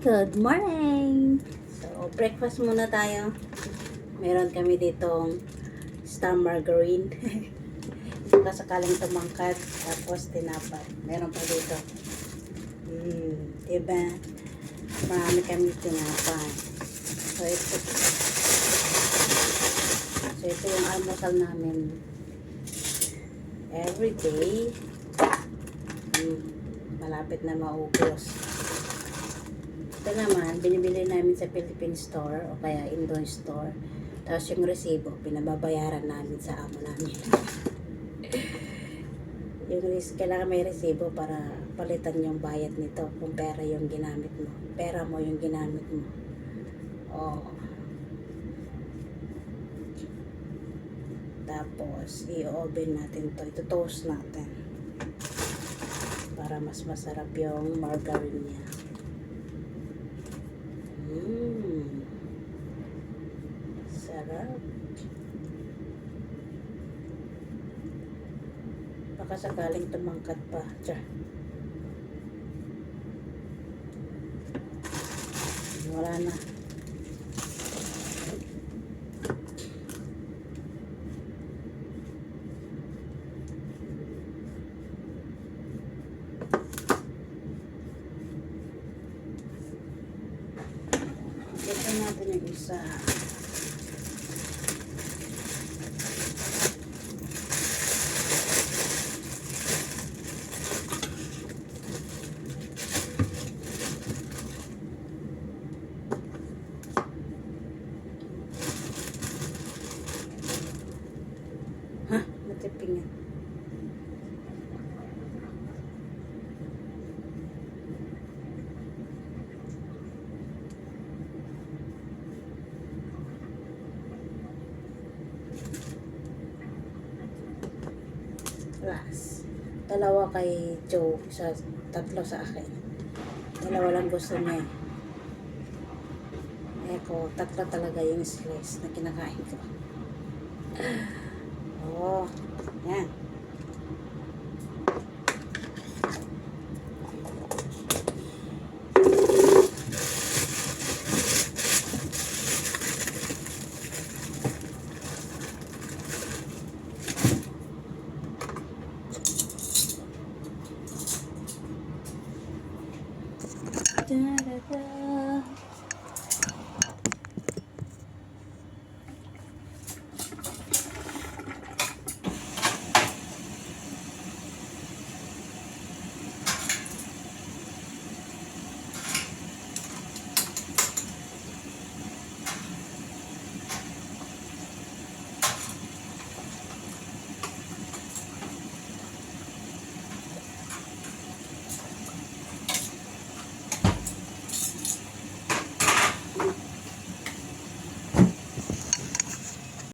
Good morning! So, breakfast muna tayo. Meron kami ditong star margarine. Saka sakaling tumangkat. Tapos tinapay. Meron pa dito. Diba? Marami kami tinapay. So, ito yung almusal namin. Every day. Malapit na maubos. Ito naman, binibili namin sa Philippine Store o kaya Indon Store. Tapos yung resibo, pinababayaran namin sa amo namin. Kailangan may resibo para palitan yung bayad nito kung pera yung ginamit mo. Pera mo yung ginamit mo. Tapos, i-oven natin to. Ito-toast natin. Para mas masarap yung margarine niya. Sarap. Baka sakaling tumangkat pa. Tiyah. Wala na. Ito natin yung isa. Natipingan. Last. Dalawa kay Joe, tatlo sa akin. Dalawa lang gusto niya. Ko, tatlo talaga yung slice na kinakain ko. Yan. Da-da-da.